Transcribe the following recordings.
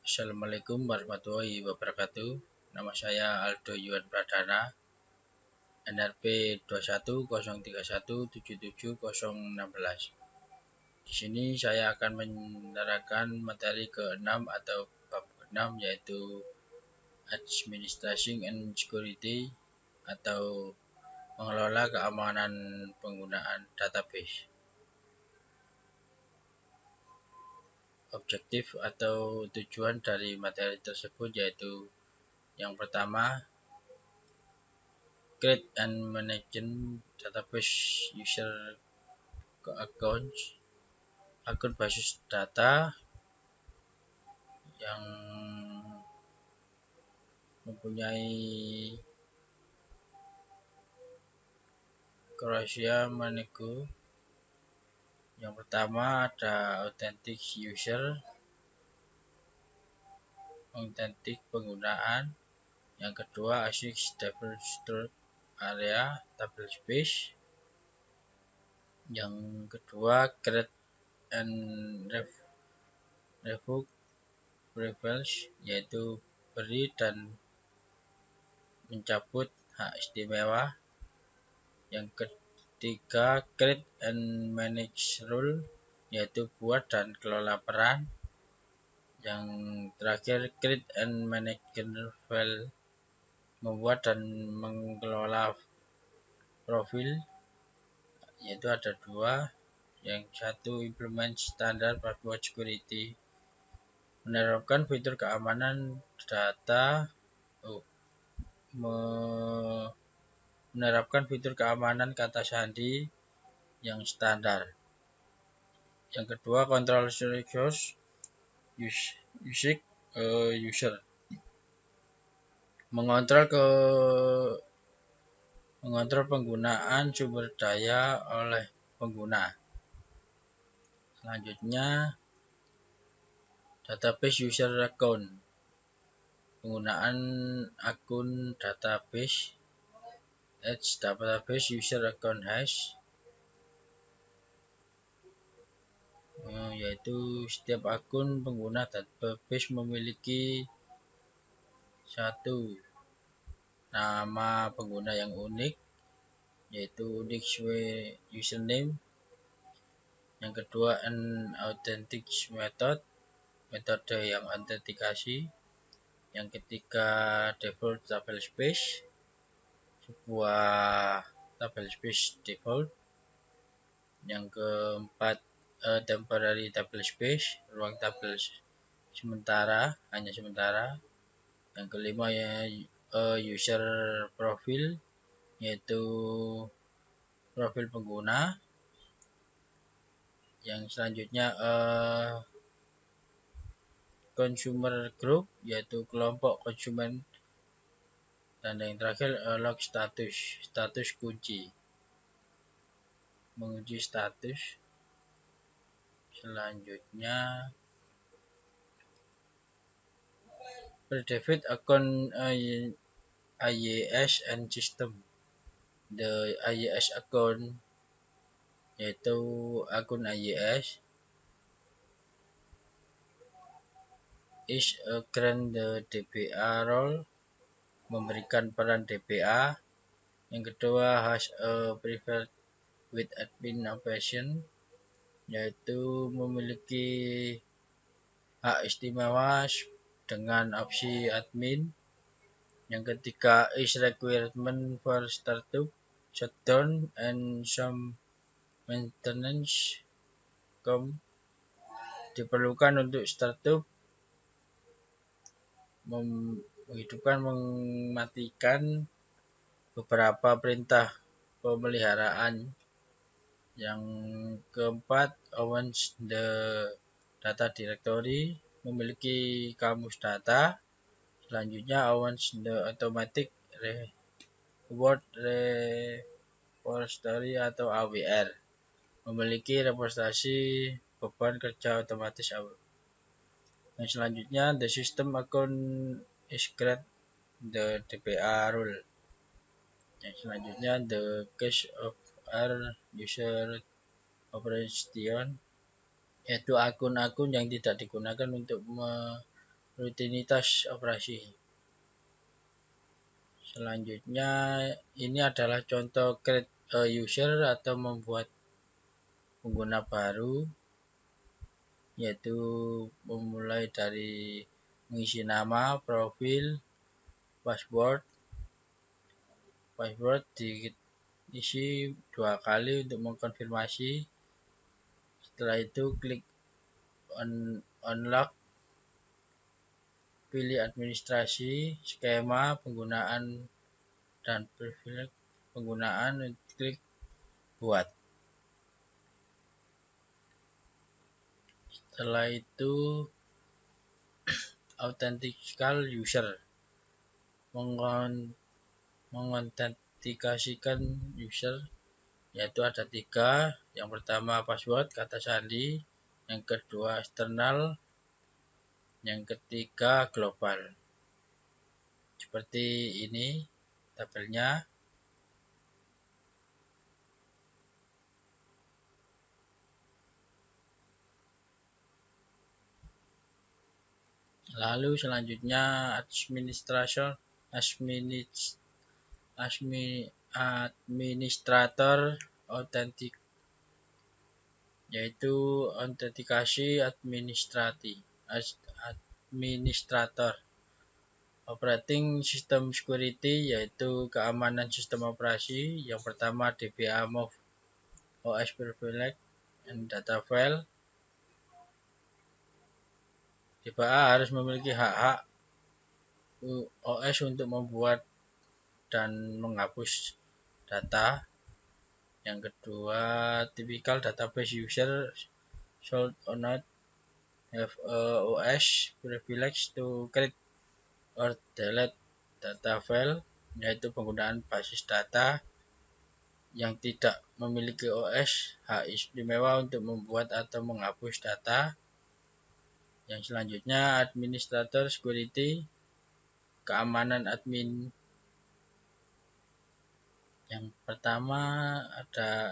Assalamualaikum warahmatullahi wabarakatuh. Nama saya Aldo Yuan Pradana, NRP 2103177016. Di sini saya akan menerangkan materi ke-6 atau bab ke-6, yaitu Administration and Security atau mengelola keamanan penggunaan database. Objektif atau tujuan dari materi tersebut yaitu yang pertama, create and manage database user accounts, akun basis data yang mempunyai kriteria menegu. Yang pertama ada authentic user, authentic penggunaan. Yang kedua ASIC double stored area table space. Yang kedua create and revoke privilege, yaitu beri dan mencabut hak istimewa. Yang ketiga create and manage role, yaitu buat dan kelola peran. Yang terakhir create and manage file, membuat dan mengelola profil, yaitu ada dua. Yang satu implement standar password security, menerapkan fitur keamanan data, menerapkan fitur keamanan kata sandi yang standar. Yang kedua control resource user, mengontrol penggunaan sumber daya oleh pengguna. Selanjutnya database user account, penggunaan akun database. Database user account hash, yaitu setiap akun pengguna database memiliki satu nama pengguna yang unik, yaitu unique username. Yang kedua an authentic method, metode yang autentikasi. Yang ketiga default table space, sebuah table space default. Yang keempat temporary table space, ruang tabel sementara, hanya sementara. Yang kelima ya user profile, yaitu profil pengguna. Yang selanjutnya consumer group, yaitu kelompok konsumen. Dan yang terakhir log status kunci, mengunci status. Selanjutnya private account IIS and system. The IIS account, yaitu akun IIS, is a grant the DBA role, memberikan peran DBA. Yang kedua has a private with admin option, yaitu memiliki hak istimewa dengan opsi admin. Yang ketiga is requirement for startup, shutdown and some maintenance, diperlukan untuk startup, menghidupkan, mematikan beberapa perintah pemeliharaan. Yang keempat owns the data directory, memiliki kamus data. Selanjutnya owns the automatic reward repository atau AWR, memiliki repositosi beban kerja otomatis. Yang selanjutnya the system account is create the DBA rule. Yang selanjutnya the case of our user operation, yaitu akun-akun yang tidak digunakan untuk rutinitas operasi. Selanjutnya ini adalah contoh create a user atau membuat pengguna baru, yaitu memulai dari mengisi nama, profil, password. Password diisi 2 kali untuk mengkonfirmasi. Setelah itu klik unlock, pilih administrasi, skema penggunaan dan privilege penggunaan, klik buat. Setelah itu authentical user, mengotentikasikan user, yaitu ada 3. Yang pertama password, kata sandi, yang kedua eksternal, yang ketiga global. Seperti ini tabelnya. Lalu selanjutnya administrator otentik, yaitu autentikasi administrator. Operating System Security, yaitu keamanan sistem operasi. Yang pertama DBA Move OS Privilege and Data File. DBA harus memiliki hak-hak OS untuk membuat dan menghapus data. Yang kedua, typical database user should not have a OS privilege to create or delete data file, yaitu penggunaan basis data yang tidak memiliki OS hak istimewa untuk membuat atau menghapus data. Yang selanjutnya administrator security, keamanan admin. Yang pertama ada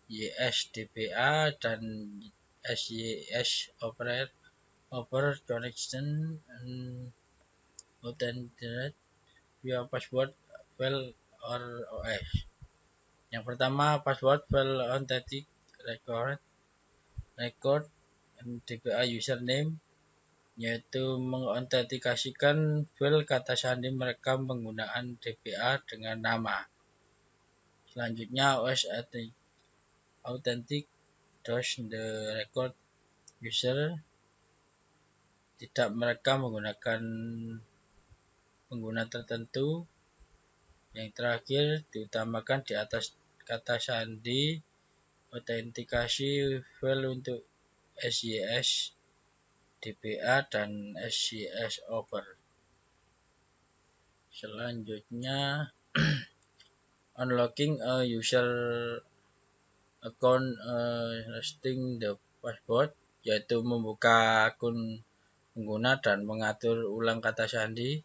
SYS-DBA dan SYS over connection and authenticate via password file or OS. Yang pertama password file authentic record and DBA username, yaitu mengautentikasikan file kata sandi merekam penggunaan DBA dengan nama. Selanjutnya OS authentic does the record user tidak merekam menggunakan pengguna tertentu. Yang terakhir diutamakan di atas kata sandi autentikasi file untuk SYS, DBA dan SYS over. Selanjutnya unlocking a user account setting the password, yaitu membuka akun pengguna dan mengatur ulang kata sandi.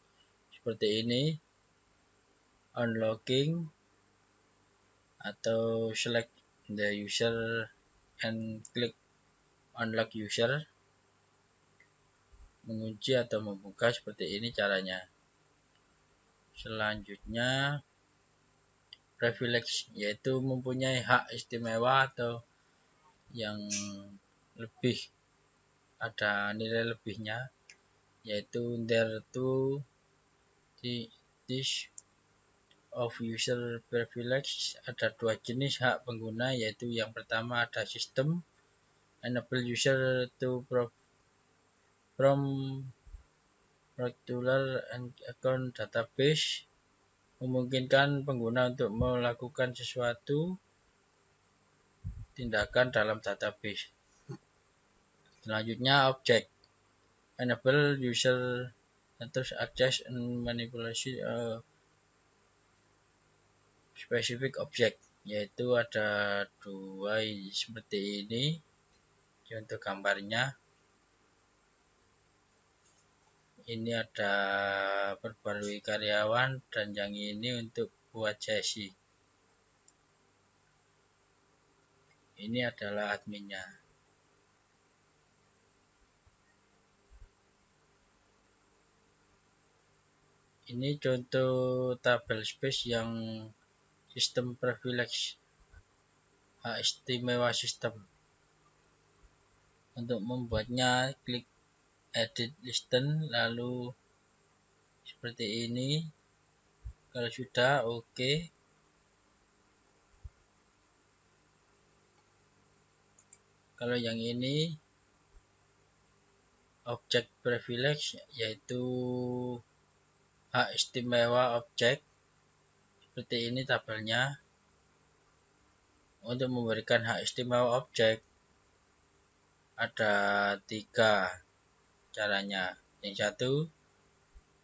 Seperti ini. Unlocking atau select the user and click unlock user. Mengunci atau membuka, seperti ini caranya. Selanjutnya privilege, yaitu mempunyai hak istimewa atau yang lebih, ada nilai lebihnya, yaitu there to this of user privilege. Ada 2 jenis hak pengguna, yaitu yang pertama ada sistem enable user to from regular and account database, memungkinkan pengguna untuk melakukan sesuatu tindakan dalam database. Selanjutnya object enable user to access and manipulation specific object, yaitu ada 2 seperti ini untuk gambarnya. Ini ada perbarui karyawan dan yang ini untuk buat sesi. Ini adalah adminnya. Ini contoh tabel space yang sistem privilege hak istimewa sistem. Untuk membuatnya klik edit listen, lalu seperti ini. Kalau sudah oke. Kalau yang ini objek privilege, yaitu hak istimewa objek. Seperti ini tabelnya. Untuk memberikan hak istimewa objek ada 3 caranya. Yang satu,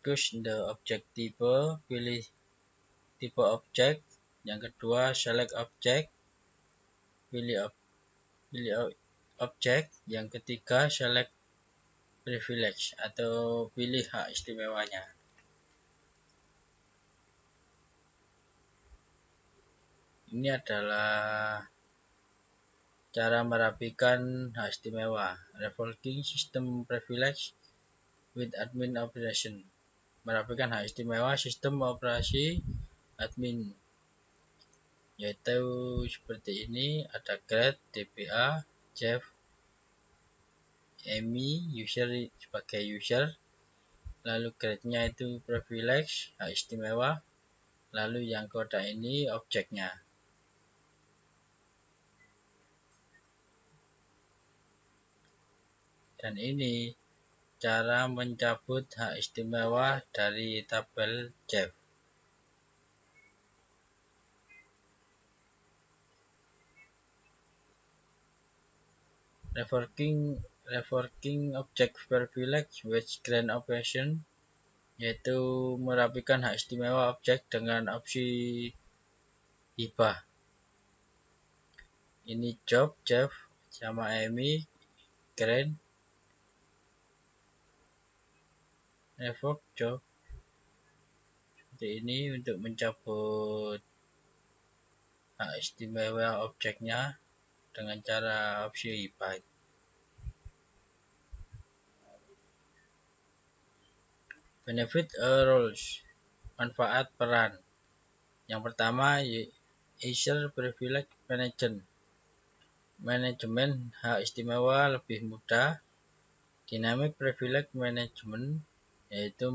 choose the object type, pilih tipe objek. Yang kedua, select object, pilih objek. Yang ketiga, select privilege atau pilih hak istimewanya. Ini adalah cara merapikan hak istimewa. Revoking system privilege with admin operation. Merapikan hak istimewa sistem operasi admin. Yaitu seperti ini, ada grade, DPA, Jeff, Amy, user sebagai user. Lalu grade-nya itu privilege, hak istimewa. Lalu yang kotak ini objeknya. Dan ini cara mencabut hak istimewa dari tabel Jeff. Revoking object privilege with grant operation, yaitu merapikan hak istimewa objek dengan opsi hibah. Ini job, Jeff, sama Amy, grant, revoke job. Seperti ini untuk mencabut hak istimewa objeknya dengan cara opsi hibah. Benefit roles, manfaat peran. Yang pertama, user privilege management. Manajemen hak istimewa lebih mudah. Dynamic privilege management, yaitu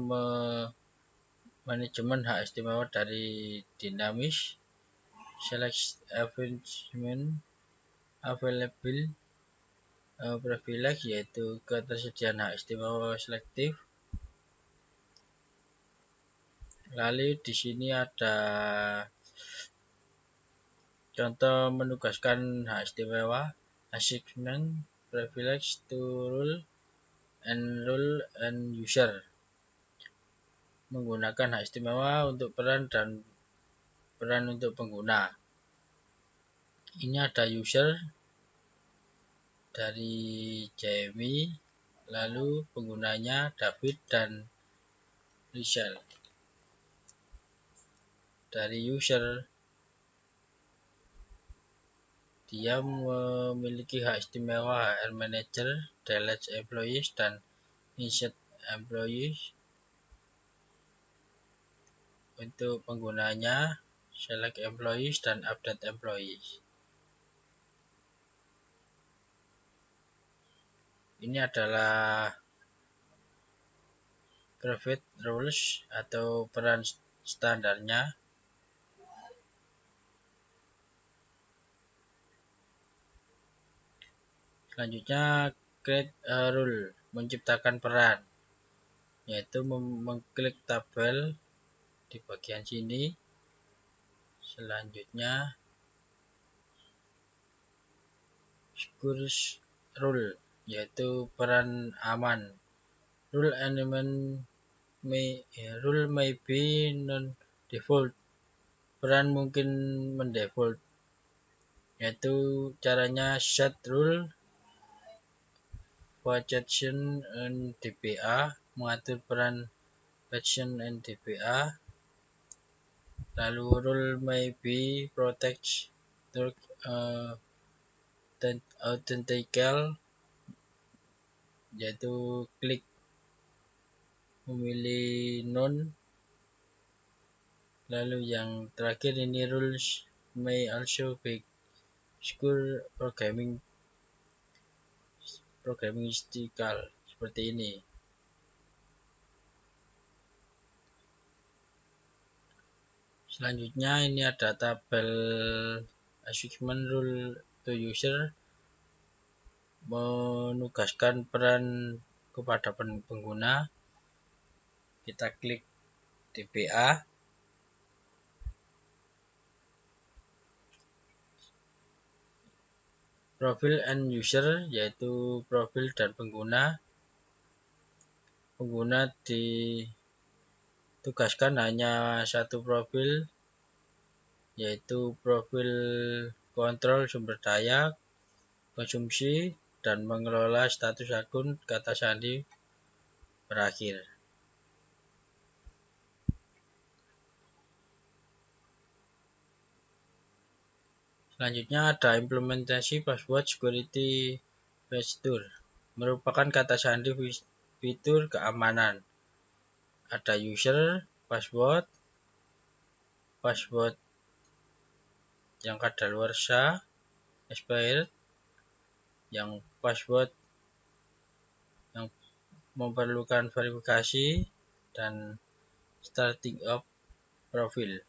manajemen hak istimewa dari dinamis. Select available privilege, yaitu ketersediaan hak istimewa selektif. Lalu di sini ada contoh menugaskan hak istimewa, assignment privilege to rule and user. Menggunakan hak istimewa untuk peran dan peran untuk pengguna. Ini ada user dari Jamie, lalu penggunanya David dan Rachel. Dari user, dia memiliki hak istimewa HR Manager, Delete Employees, dan Insert Employees. Untuk penggunanya, Select Employees dan Update Employees. Ini adalah private roles atau peran standarnya. Selanjutnya, create a role, menciptakan peran, yaitu mengklik tabel di bagian sini. Selanjutnya, secure role, yaitu peran aman. Rule may be non-default. Peran mungkin mendefault, yaitu caranya set rule protection and DPA, mengatur peran protection and DPA. Lalu rule may be protect authentical, yaitu klik memilih non Lalu yang terakhir ini rules may also be school programmistikal seperti ini. Selanjutnya ini ada tabel assignment rule to user, menugaskan peran kepada pengguna. Kita klik DBA. Profil and user yaitu profil dan pengguna. Pengguna ditugaskan hanya satu profil, yaitu profil kontrol sumber daya, konsumsi, dan mengelola status akun kata sandi berakhir. Selanjutnya ada implementasi password security feature, merupakan kata sandi fitur keamanan. Ada user, password yang kadaluarsa, expired, yang password yang memerlukan verifikasi, dan starting up profil.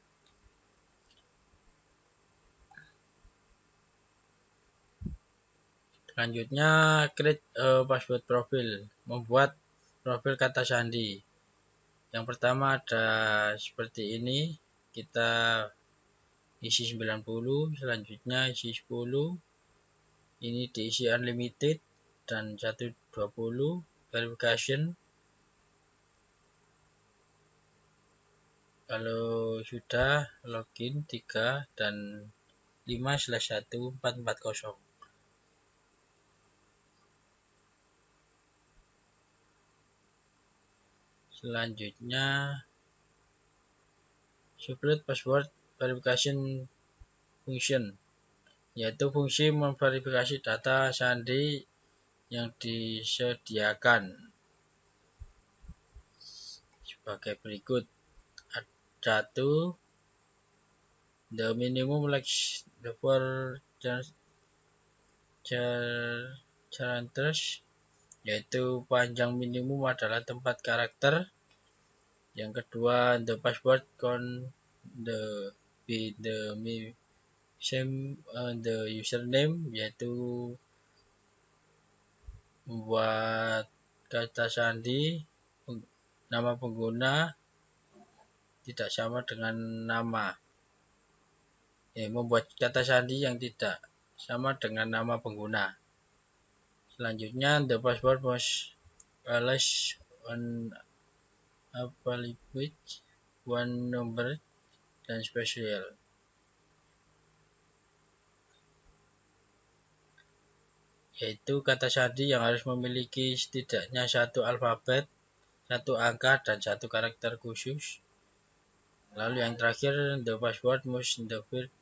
Selanjutnya create password profil, membuat profil kata sandi. Yang pertama ada seperti ini, kita isi 90, selanjutnya isi 10, ini diisi unlimited, dan 120 verification. Kalau sudah login 3 dan 5/1440. Selanjutnya support password verification function, yaitu fungsi memverifikasi data sandi yang disediakan sebagai berikut. 1. The minimum likes the four characters, yaitu panjang minimum adalah 4 karakter. Yang kedua, the password be the same the username, yaitu membuat kata sandi nama pengguna tidak sama dengan nama. Membuat kata sandi yang tidak sama dengan nama pengguna. Selanjutnya, the password must always one number dan special. Yaitu kata sandi yang harus memiliki setidaknya 1 alfabet, 1 angka, dan 1 karakter khusus. Lalu yang terakhir, the password must the first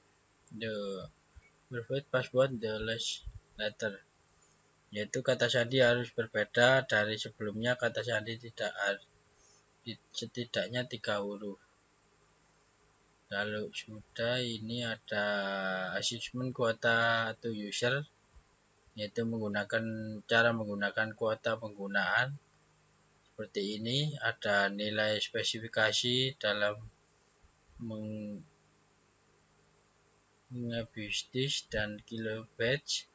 password the last letter. Yaitu kata sandi harus berbeda dari sebelumnya, kata sandi setidaknya 3 huruf. Lalu sudah, ini ada assignment kuota to user, yaitu cara menggunakan kuota penggunaan. Seperti ini, ada nilai spesifikasi dalam megabits dan kilobytes,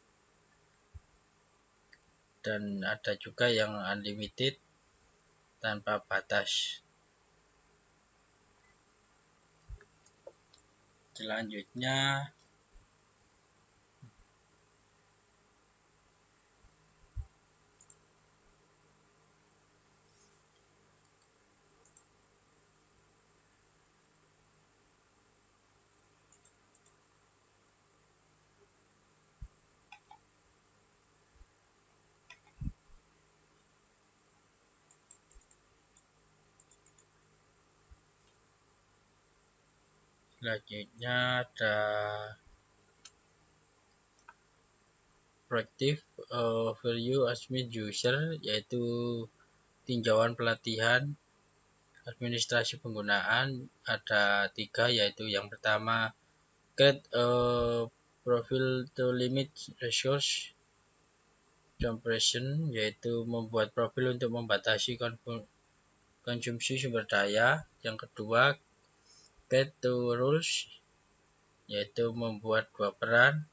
dan ada juga yang unlimited tanpa batas. Selanjutnya ada proactive value assessment user, yaitu tinjauan pelatihan. administrasi penggunaan ada 3, yaitu yang pertama create a profile to limit resource consumption, yaitu membuat profil untuk membatasi konsumsi sumber daya. Yang kedua create two rules, yaitu membuat 2 peran.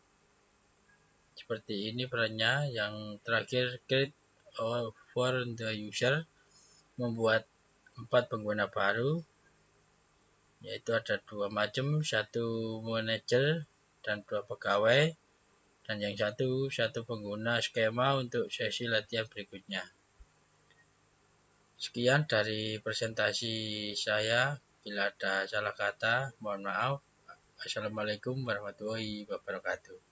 Seperti ini perannya. Yang terakhir create for the user, membuat 4 pengguna baru, yaitu ada 2 macam, 1 manajer dan 2 pegawai, dan yang satu pengguna skema untuk sesi latihan berikutnya. Sekian dari presentasi saya. Bila ada salah kata, mohon maaf. Assalamualaikum warahmatullahi wabarakatuh.